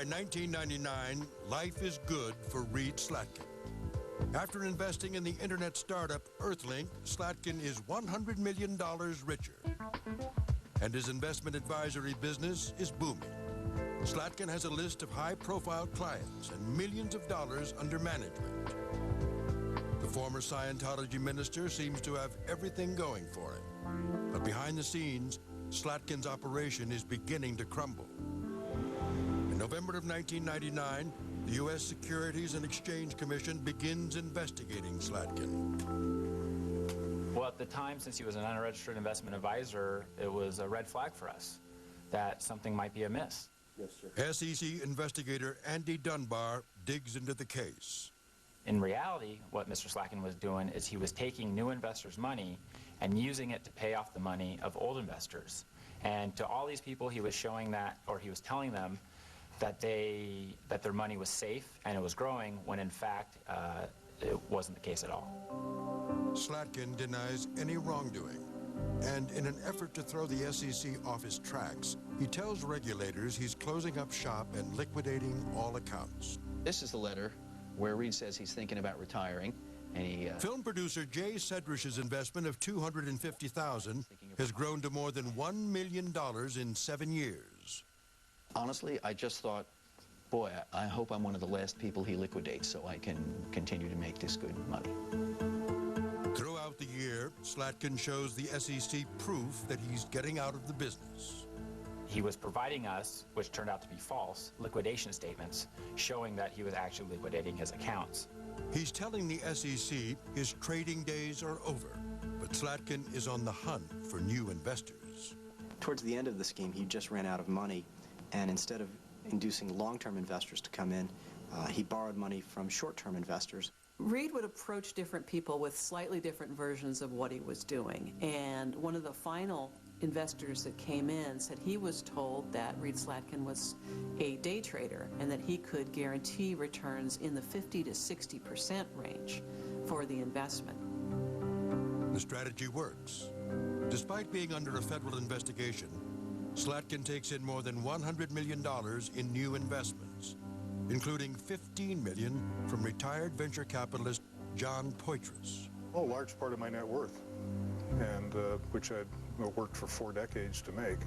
By 1999, life is good for Reed Slatkin. After investing in the internet startup Earthlink, Slatkin is $100 million richer. And his investment advisory business is booming. Slatkin has a list of high-profile clients and millions of dollars under management. The former Scientology minister seems to have everything going for him. But behind the scenes, Slatkin's operation is beginning to crumble. In November of 1999, the U.S. Securities and Exchange Commission begins investigating Slatkin. Well, at the time, since he was an unregistered investment advisor, it was a red flag for us that something might be amiss. Yes, sir. SEC investigator Andy Dunbar digs into the case. In reality, what Mr. Slatkin was doing is he was taking new investors' money and using it to pay off the money of old investors. And to all these people, he was showing that, or he was telling them that their money was safe and it was growing, when in fact it wasn't the case at all. Slatkin denies any wrongdoing, and in an effort to throw the SEC off his tracks, he tells regulators he's closing up shop and liquidating all accounts. This is the letter where Reed says he's thinking about retiring, and he... Film producer Jay Sedrish's investment of $250,000 has grown to more than $1 million in 7 years. Honestly, I just thought, boy, I hope I'm one of the last people he liquidates so I can continue to make this good money. Throughout the year, Slatkin shows the SEC proof that he's getting out of the business. He was providing us, which turned out to be false, liquidation statements showing that he was actually liquidating his accounts. He's telling the SEC his trading days are over, but Slatkin is on the hunt for new investors. Towards the end of the scheme, he just ran out of money, and instead of inducing long-term investors to come in, he borrowed money from short-term investors. Reed would approach different people with slightly different versions of what he was doing, and one of the final investors that came in said he was told that Reed Slatkin was a day trader and that he could guarantee returns in the 50 to 60% range for the investment. The strategy works. Despite being under a federal investigation, Slatkin takes in more than $100 million in new investments, including $15 million from retired venture capitalist John Poitras. A large part of my net worth, and which I'd worked for 4 decades to make.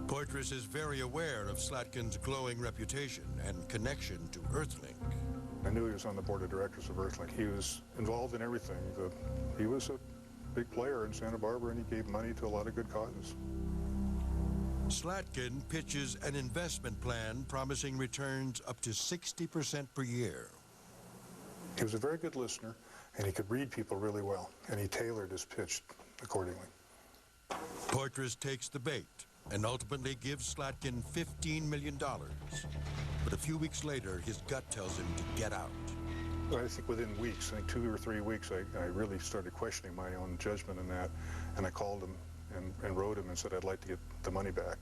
Poitras is very aware of Slatkin's glowing reputation and connection to Earthlink. I knew he was on the board of directors of Earthlink. He was involved in everything. He was a big player in Santa Barbara, and he gave money to a lot of good causes. Slatkin pitches an investment plan promising returns up to 60% per year. He was a very good listener, and he could read people really well, and he tailored his pitch accordingly. Poitras takes the bait and ultimately gives Slatkin $15 million. But a few weeks later, his gut tells him to get out. I think within weeks, I think 2 or 3 weeks, I really started questioning my own judgment in that, and I called him and wrote him and said I'd like to get the money back.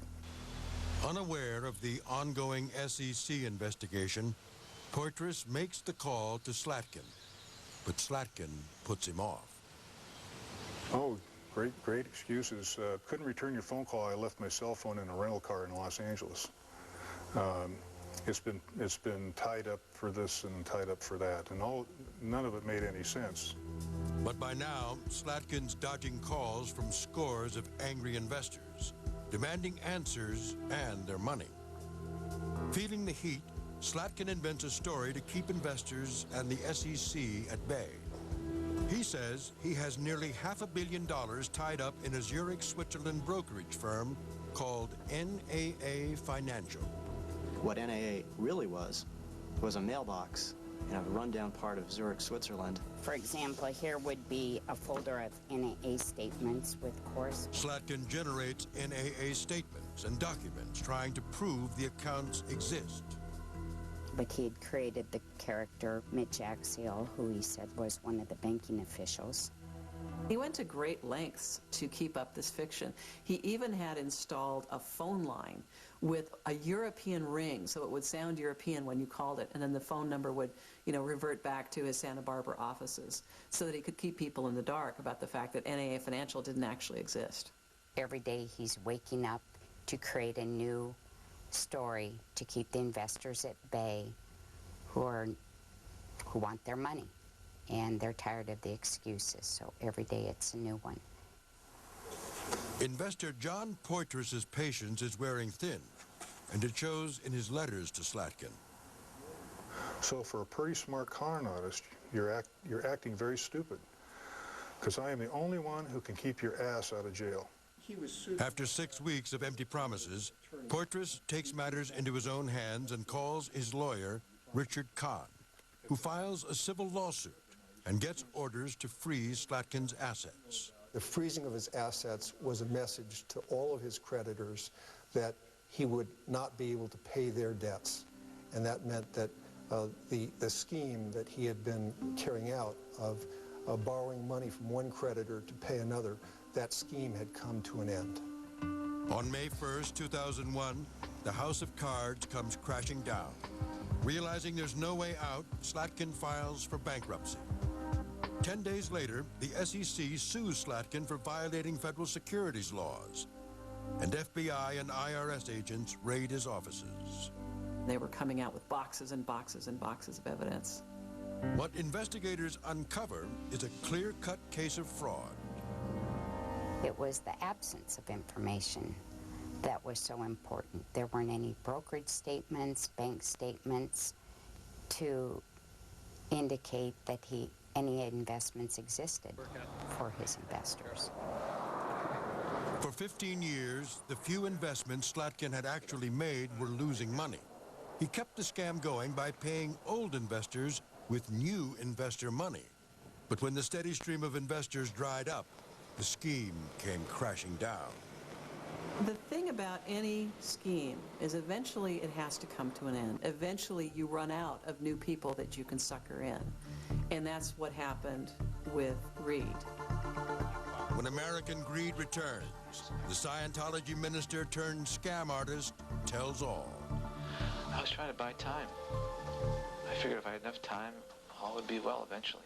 Unaware of the ongoing SEC investigation, Poitras makes the call to Slatkin, but Slatkin puts him off. Oh, great excuses. Couldn't return your phone call. I left my cell phone in a rental car in Los Angeles. It's been tied up for this and tied up for that, and none of it made any sense. But by now, Slatkin's dodging calls from scores of angry investors, demanding answers and their money. Feeling the heat, Slatkin invents a story to keep investors and the SEC at bay. He says he has nearly $500 million tied up in a Zurich, Switzerland brokerage firm called NAA Financial. What NAA really was a mailbox in a rundown part of Zurich, Switzerland. For example, here would be a folder of NAA statements with course. Slatkin generates NAA statements and documents trying to prove the accounts exist. But he had created the character Mitch Axial, who he said was one of the banking officials. He went to great lengths to keep up this fiction. He even had installed a phone line with a European ring, so it would sound European when you called it, and then the phone number would, revert back to his Santa Barbara offices, so that he could keep people in the dark about the fact that NAA Financial didn't actually exist. Every day he's waking up to create a new story to keep the investors at bay who want their money. And they're tired of the excuses, so every day it's a new one. Investor John Poitras's patience is wearing thin, and it shows in his letters to Slatkin. So for a pretty smart con artist, you're acting very stupid, because I am the only one who can keep your ass out of jail. After 6 weeks of empty promises, Poitras takes matters into his own hands and calls his lawyer, Richard Kahn, who files a civil lawsuit and gets orders to freeze Slatkin's assets. The freezing of his assets was a message to all of his creditors that he would not be able to pay their debts. And that meant that the scheme that he had been carrying out of borrowing money from one creditor to pay another, that scheme had come to an end. On May 1st, 2001, the house of cards comes crashing down. Realizing there's no way out, Slatkin files for bankruptcy. 10 days later, the SEC sues Slatkin for violating federal securities laws, and FBI and IRS agents raid his offices. They were coming out with boxes and boxes and boxes of evidence. What investigators uncover is a clear-cut case of fraud. It was the absence of information that was so important. There weren't any brokerage statements, bank statements to indicate that any investments existed for his investors. For 15 years, the few investments Slatkin had actually made were losing money. He kept the scam going by paying old investors with new investor money. But when the steady stream of investors dried up, the scheme came crashing down. The thing about any scheme is eventually it has to come to an end. Eventually you run out of new people that you can sucker in. And that's what happened with Reed. When American greed returns, the Scientology minister turned scam artist tells all. I was trying to buy time. I figured if I had enough time, all would be well eventually.